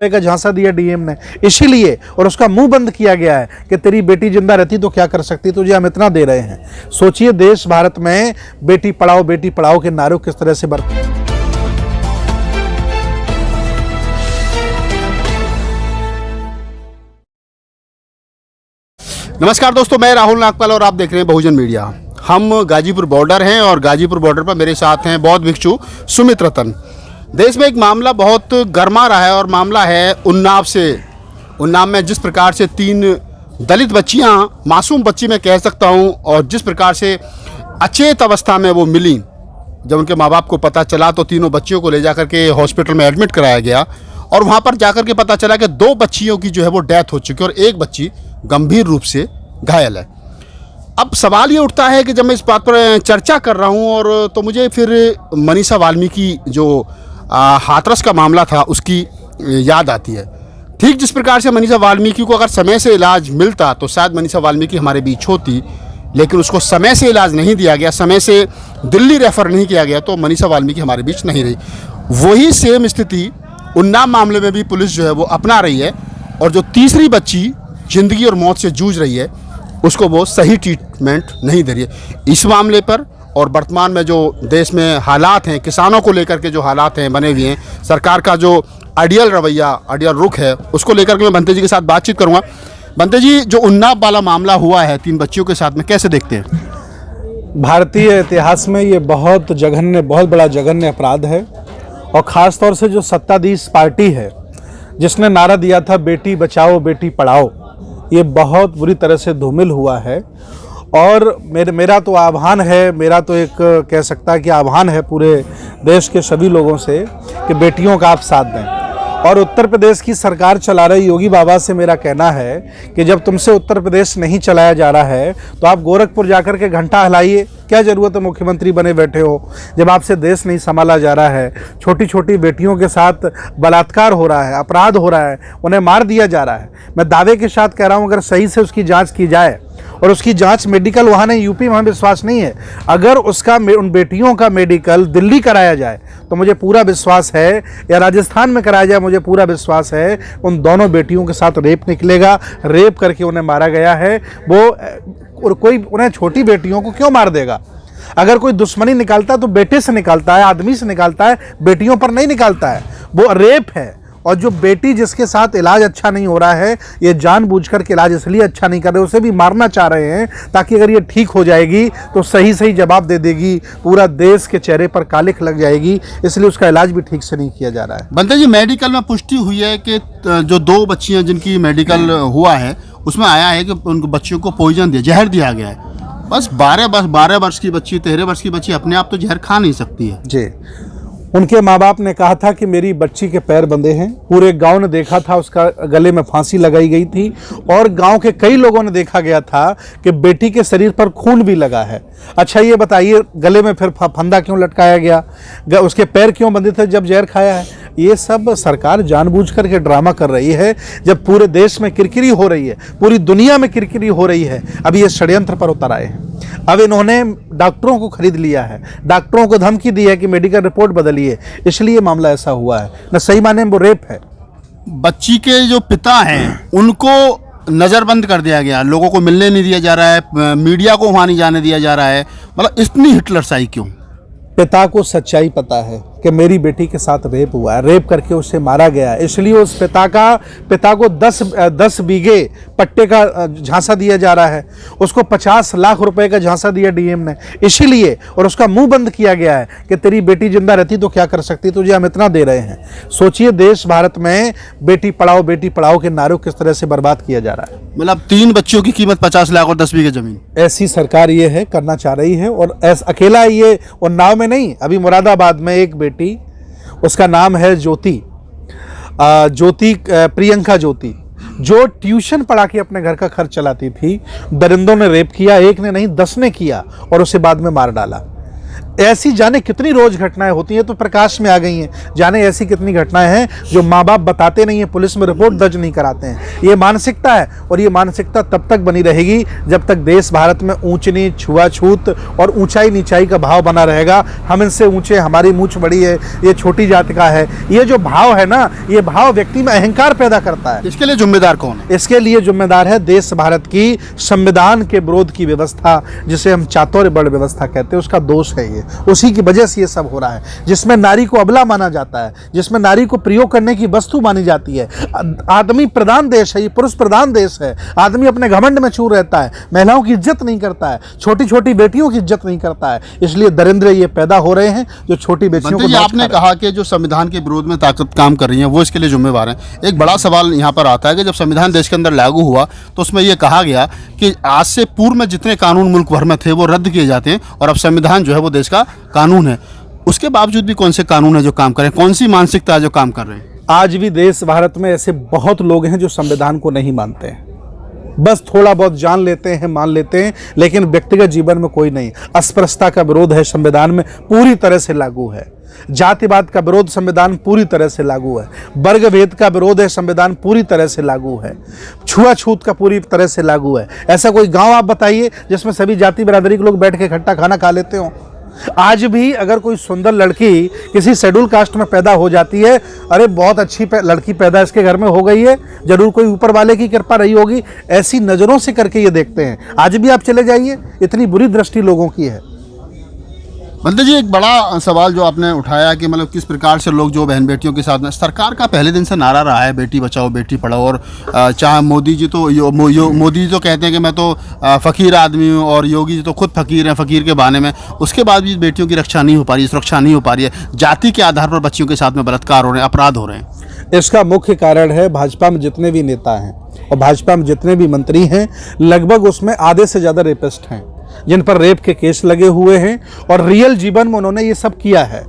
का झांसा दिया डीएम ने इसीलिए, और उसका मुंह बंद किया गया है कि तेरी बेटी जिंदा रहती तो क्या कर सकती, तुझे हम इतना दे रहे हैं। सोचिए देश भारत में बेटी पढ़ाओ के नारे किस तरह से बढ़ते। नमस्कार दोस्तों, मैं राहुल नागपाल और आप देख रहे हैं बहुजन मीडिया। हम गाजीपुर बॉर्डर हैं और गाजीपुर बॉर्डर पर मेरे साथ हैं बौद्ध भिक्षु सुमित रतन। देश में एक मामला बहुत गर्मा रहा है और मामला है उन्नाव से। उन्नाव में जिस प्रकार से 3 दलित बच्चियां, मासूम बच्ची मैं कह सकता हूं, और जिस प्रकार से अचेत अवस्था में वो मिली, जब उनके माँ बाप को पता चला तो तीनों बच्चियों को ले जाकर के हॉस्पिटल में एडमिट कराया गया और वहाँ पर जाकर के पता चला कि 2 बच्चियों की जो है वो डेथ हो चुकी है और 1 बच्ची गंभीर रूप से घायल है। अब सवाल ये उठता है कि जब मैं इस बात पर चर्चा कर रहा हूँ और तो मुझे फिर मनीषा वाल्मीकि जो हाथरस का मामला था उसकी याद आती है। ठीक जिस प्रकार से मनीषा वाल्मीकि को अगर समय से इलाज मिलता तो शायद मनीषा वाल्मीकि हमारे बीच होती, लेकिन उसको समय से इलाज नहीं दिया गया, समय से दिल्ली रेफ़र नहीं किया गया तो मनीषा वाल्मीकि हमारे बीच नहीं रही। वही सेम स्थिति उन्नाव मामले में भी पुलिस जो है वो अपना रही है और जो तीसरी बच्ची ज़िंदगी और मौत से जूझ रही है उसको वो सही ट्रीटमेंट नहीं दे रही है। इस मामले पर और वर्तमान में जो देश में हालात हैं, किसानों को लेकर के जो हालात हैं बने हुए हैं, सरकार का जो अड़ियल रवैया, अड़ियल रुख है, उसको लेकर के मैं बनते जी के साथ बातचीत करूंगा। बनते जी, जो उन्नाव वाला मामला हुआ है 3 बच्चियों के साथ में, कैसे देखते हैं? भारतीय इतिहास में ये बहुत बड़ा जघन्य अपराध है और ख़ास तौर से जो सत्ताधीश पार्टी है जिसने नारा दिया था बेटी बचाओ बेटी पढ़ाओ, ये बहुत बुरी तरह से धूमिल हुआ है। और मेरा तो आह्वान है, मेरा तो एक कह सकता है कि आह्वान है पूरे देश के सभी लोगों से कि बेटियों का आप साथ दें। और उत्तर प्रदेश की सरकार चला रही योगी बाबा से मेरा कहना है कि जब तुमसे उत्तर प्रदेश नहीं चलाया जा रहा है तो आप गोरखपुर जाकर के घंटा हिलाइए। क्या ज़रूरत है मुख्यमंत्री बने बैठे हो जब आपसे देश नहीं संभाला जा रहा है। छोटी छोटी बेटियों के साथ बलात्कार हो रहा है, अपराध हो रहा है, उन्हें मार दिया जा रहा है। मैं दावे के साथ कह रहा हूँ अगर सही से उसकी जांच की जाए, और उसकी जांच मेडिकल वहाँ नहीं, यूपी में हमें विश्वास नहीं है, अगर उसका उन बेटियों का मेडिकल दिल्ली कराया जाए तो मुझे पूरा विश्वास है, या राजस्थान में कराया जाए, मुझे पूरा विश्वास है उन दोनों बेटियों के साथ रेप निकलेगा। रेप करके उन्हें मारा गया है वो, और कोई उन्हें छोटी बेटियों को क्यों मार देगा? अगर कोई दुश्मनी निकालता है तो बेटे से निकालता है, आदमी से निकालता है, बेटियों पर नहीं निकालता है। वो रेप है। और जो बेटी जिसके साथ इलाज अच्छा नहीं हो रहा है, ये जानबूझकर के इलाज इसलिए अच्छा नहीं कर रहे, उसे भी मारना चाह रहे हैं ताकि अगर ये ठीक हो जाएगी तो सही जवाब दे देगी, पूरा देश के चेहरे पर कालिख लग जाएगी, इसलिए उसका इलाज भी ठीक से नहीं किया जा रहा है। बनते जी, मेडिकल में पुष्टि हुई है कि जो 2 बच्चियां जिनकी मेडिकल हुआ है उसमें आया है कि उनको बच्चियों को पॉइजन दिया, जहर दिया गया है। बस 12 वर्ष की बच्ची, 13 वर्ष की बच्ची अपने आप तो जहर खा नहीं सकती है जी। उनके माँ बाप ने कहा था कि मेरी बच्ची के पैर बंधे हैं, पूरे गांव ने देखा था, उसका गले में फांसी लगाई गई थी और गांव के कई लोगों ने देखा गया था कि बेटी के शरीर पर खून भी लगा है। अच्छा ये बताइए गले में फिर फंदा क्यों लटकाया गया, उसके पैर क्यों बंधे थे जब जहर खाया है? ये सब सरकार जानबूझकर के ड्रामा कर रही है। जब पूरे देश में किरकिरी हो रही है, पूरी दुनिया में किरकिरी हो रही है, अभी ये षड्यंत्र पर उतर आए हैं। अब इन्होंने डॉक्टरों को खरीद लिया है, डॉक्टरों को धमकी दी है कि मेडिकल रिपोर्ट बदलिए, इसलिए मामला ऐसा हुआ है। न सही माने में वो रेप है। बच्ची के जो पिता हैं उनको नज़रबंद कर दिया गया, लोगों को मिलने नहीं दिया जा रहा है, मीडिया को वहाँ नहीं जाने दिया जा रहा है। मतलब इतनी हिटलरशाही क्यों? पिता को सच्चाई पता है कि मेरी बेटी के साथ रेप हुआ है, रेप करके उसे मारा गया है, इसलिए उस पिता को 10 बीघे पट्टे का झांसा दिया जा रहा है। उसको 50 लाख रुपए का झांसा दिया डीएम ने इसीलिए, और उसका मुंह बंद किया गया है कि तेरी बेटी जिंदा रहती तो क्या कर सकती, तुझे हम इतना दे रहे हैं। सोचिए देश भारत में बेटी पढ़ाओ के नारे किस तरह से बर्बाद किया जा रहा है। मतलब 3 बच्चियों की कीमत 50 लाख और 10 बीघे जमीन, ऐसी सरकार ये है करना चाह रही है। और अकेला ये उन्नाव में नहीं, अभी मुरादाबाद में एक बेटी, उसका नाम है ज्योति प्रियंका ज्योति, जो ट्यूशन पढ़ा के अपने घर का खर्च चलाती थी, दरिंदों ने रेप किया, एक ने नहीं 10 ने किया और उसे बाद में मार डाला। ऐसी जाने कितनी रोज घटनाएं होती हैं, तो प्रकाश में आ गई हैं। जाने ऐसी कितनी घटनाएं हैं जो माँ बाप बताते नहीं है, पुलिस में रिपोर्ट दर्ज नहीं कराते हैं। ये मानसिकता है, और ये मानसिकता तब तक बनी रहेगी जब तक देश भारत में ऊंच नीच, छुआछूत और ऊंचाई नीचाई का भाव बना रहेगा। हम इनसे ऊंचे, हमारी मूंछ बड़ी है, ये छोटी जाति का है। ये जो भाव है ना, ये भाव व्यक्ति में अहंकार पैदा करता है। इसके लिए जिम्मेदार कौन है? इसके लिए जिम्मेदार है देश भारत की संविधान के विरोध की व्यवस्था, जिसे हम चातुर्य बल व्यवस्था कहते हैं, उसका दोष है ये। उसी की वजह से ये सब हो रहा है, जिसमें नारी को अबला माना जाता है, जिसमें नारी को प्रयोग करने की वस्तु मानी जाती है। आदमी प्रधान देश है, ये पुरुष प्रधान देश है। आदमी अपने घमंड में चूर रहता है, महिलाओं की इज्जत नहीं करता है, छोटी छोटी बेटियों की इज्जत नहीं करता है। इसलिए दरिंद्र ये पैदा हो रहे हैं जो छोटी बेटियों को। आपने कहा कि जो संविधान के विरोध में ताकत काम कर रही है वो इसके लिए जिम्मेवार है। एक बड़ा सवाल यहाँ पर आता है कि जब संविधान देश के अंदर लागू हुआ तो उसमें यह कहा गया कि आज से पूर्व में जितने कानून मुल्क भर में थे वो रद्द किए जाते हैं, और अब संविधान जो है वो देश का कानून है। उसके बावजूद भी कौन से कानून है जो काम कर रहे हैं? कौन सी मानसिकता है जो काम कर रहे हैं? आज भी देश भारत में ऐसे बहुत लोग हैं जो संविधान को नहीं मानते हैं, बस थोड़ा बहुत जान लेते हैं, मान लेते हैं, लेकिन व्यक्तिगत जीवन में कोई नहीं। अस्पृश्यता का विरोध है संविधान में पूरी तरह से लागू है। जातिवाद का विरोध संविधान पूरी तरह से लागू है। वर्ग भेद का विरोध है संविधान पूरी तरह से लागू है। छुआछूत का पूरी तरह से लागू है। ऐसा कोई गांव आप बताइए जिसमें सभी जाति बिरादरी के लोग बैठ के इकट्ठा खाना खा लेते हो? आज भी अगर कोई सुंदर लड़की किसी शेड्यूल कास्ट में पैदा हो जाती है, अरे बहुत अच्छी लड़की पैदा इसके घर में हो गई है, जरूर कोई ऊपर वाले की कृपा रही होगी, ऐसी नज़रों से करके ये देखते हैं। आज भी आप चले जाइए, इतनी बुरी दृष्टि लोगों की है। बंदे जी, एक बड़ा सवाल जो आपने उठाया कि मतलब किस प्रकार से लोग जो बहन बेटियों के साथ में, सरकार का पहले दिन से नारा रहा है बेटी बचाओ बेटी पढ़ाओ, और चाहे मोदी जी तो मोदी जी तो कहते हैं कि मैं तो फ़कीर आदमी हूँ, और योगी जी तो खुद फ़कीर हैं, फ़कीर के बहाने में। उसके बाद भी बेटियों की रक्षा नहीं हो पा रही, सुरक्षा नहीं हो पा रही है। जाति के आधार पर बच्चियों के साथ में बलात्कार हो रहे हैं, अपराध हो रहे हैं। इसका मुख्य कारण है भाजपा में जितने भी नेता हैं और भाजपा में जितने भी मंत्री हैं, लगभग उसमें आधे से ज़्यादा रेपिस्ट हैं जिन पर रेप के केस लगे हुए हैं, और रियल जीवन में उन्होंने ये सब किया है।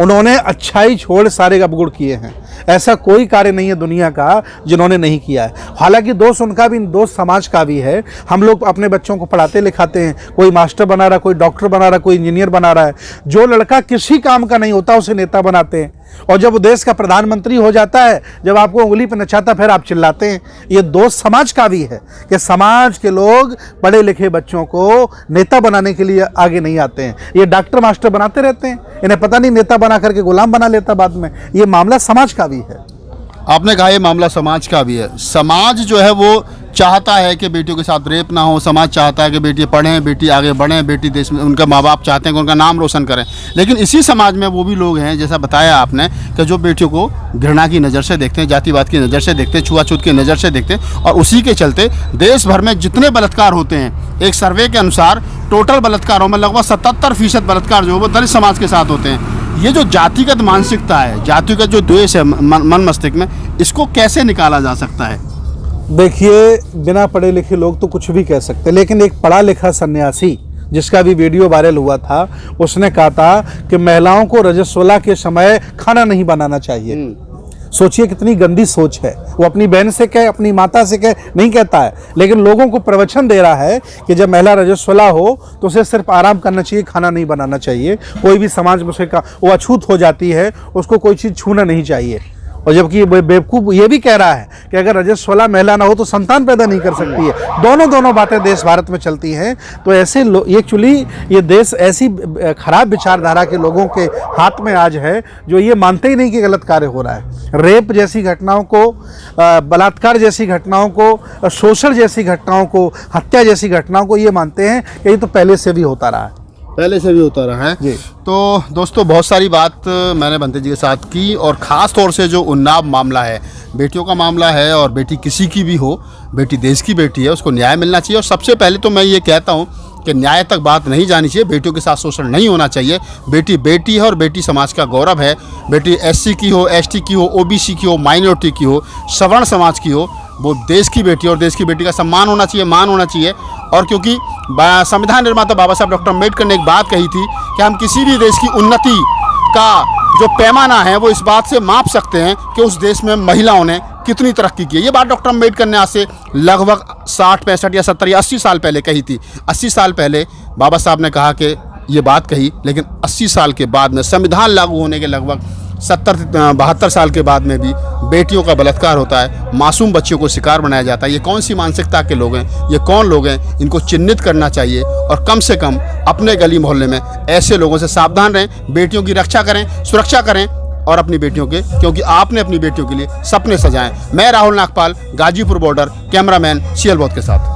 उन्होंने अच्छाई छोड़ सारे अवगुण किए हैं। ऐसा कोई कार्य नहीं है दुनिया का जिन्होंने नहीं किया है। हालांकि दोष उनका भी, दोष समाज का भी है। हम लोग अपने बच्चों को पढ़ाते लिखाते हैं, कोई मास्टर बना रहा, कोई डॉक्टर बना रहा, कोई इंजीनियर बना रहा है। जो लड़का किसी काम का नहीं होता उसे नेता बनाते हैं, और जब वो देश का प्रधानमंत्री हो जाता है, जब आपको उंगली पर नचाता फिर आप चिल्लाते हैं। ये दोष समाज का भी है कि समाज के लोग पढ़े लिखे बच्चों को नेता बनाने के लिए आगे नहीं आते हैं। ये डॉक्टर मास्टर बनाते रहते हैं, इन्हें पता नहीं नेता बना करके गुलाम बना लेता बाद में। ये मामला समाज का भी है। आपने कहा ये मामला समाज का भी है। समाज जो है वो चाहता है कि बेटियों के साथ रेप ना हो, समाज चाहता है कि बेटी पढ़ें, बेटी आगे बढ़ें, बेटी देश में, उनका माँ बाप चाहते हैं कि उनका नाम रोशन करें। लेकिन इसी समाज में वो भी लोग हैं, जैसा बताया आपने, कि जो बेटियों को घृणा की नज़र से देखते हैं, जातिवाद की नज़र से देखते हैं, छुआछूत की नज़र से देखते हैं, और उसी के चलते देश भर में जितने बलात्कार होते हैं, एक सर्वे के अनुसार टोटल बलात्कारों में लगभग 77% बलात्कार जो है वो दलित समाज के साथ होते हैं। ये जो जातिगत मानसिकता है, जातिगत जो द्वेष है मन मस्तिष्क में, इसको कैसे निकाला जा सकता है? देखिए, बिना पढ़े लिखे लोग तो कुछ भी कह सकते, लेकिन एक पढ़ा लिखा सन्यासी जिसका भी वीडियो वायरल हुआ था, उसने कहा था कि महिलाओं को रजस्वला के समय खाना नहीं बनाना चाहिए। सोचिए कितनी गंदी सोच है। वो अपनी बहन से कहे, अपनी माता से कहे, नहीं कहता है, लेकिन लोगों को प्रवचन दे रहा है कि जब महिला रजस्वला हो तो उसे सिर्फ आराम करना चाहिए, खाना नहीं बनाना चाहिए। कोई भी समाज में उसे वो अछूत हो जाती है, उसको कोई चीज़ छूना नहीं चाहिए। और जबकि बेवकूफ़ ये भी कह रहा है कि अगर रजस्वला महिला ना हो तो संतान पैदा नहीं कर सकती है। दोनों बातें देश भारत में चलती हैं। तो ऐसे एक्चुअली ये देश ऐसी खराब विचारधारा के लोगों के हाथ में आज है जो ये मानते ही नहीं कि गलत कार्य हो रहा है। रेप जैसी घटनाओं को, बलात्कार जैसी घटनाओं को, शोषण जैसी घटनाओं को, हत्या जैसी घटनाओं को ये मानते हैं कि ये तो पहले से भी होता रहा है। पहले से भी होता रहा है जी। तो दोस्तों, बहुत सारी बात मैंने बंते जी के साथ की, और ख़ास तौर से जो उन्नाव मामला है, बेटियों का मामला है, और बेटी किसी की भी हो, बेटी देश की बेटी है, उसको न्याय मिलना चाहिए। और सबसे पहले तो मैं ये कहता हूँ कि न्याय तक बात नहीं जानी चाहिए, बेटियों के साथ शोषण नहीं होना चाहिए। बेटी बेटी है और बेटी समाज का गौरव है। बेटी SC की हो, ST की हो, OBC की हो, माइनॉरिटी की हो, सवर्ण समाज की हो, वो देश की बेटी, और देश की बेटी का सम्मान होना चाहिए, मान होना चाहिए। और क्योंकि संविधान निर्माता बाबा साहब डॉक्टर अम्बेडकर ने एक बात कही थी कि हम किसी भी देश की उन्नति का जो पैमाना है वो इस बात से माप सकते हैं कि उस देश में महिलाओं ने कितनी तरक्की की है। ये बात डॉक्टर अम्बेडकर ने आज से लगभग 60, 65 या 70 या 80 साल पहले कही थी। 80 साल पहले बाबा साहब ने कहा कि ये बात कही, लेकिन 80 साल के बाद में, संविधान लागू होने के लगभग 72 साल के बाद में भी बेटियों का बलात्कार होता है, मासूम बच्चों को शिकार बनाया जाता है। ये कौन सी मानसिकता के लोग हैं, ये कौन लोग हैं, इनको चिन्हित करना चाहिए और कम से कम अपने गली मोहल्ले में ऐसे लोगों से सावधान रहें, बेटियों की रक्षा करें, सुरक्षा करें और अपनी बेटियों के, क्योंकि आपने अपनी बेटियों के लिए सपने सजाएं। मैं Rahul Nagpal, Ghazipur border, cameraman CL बोध के साथ।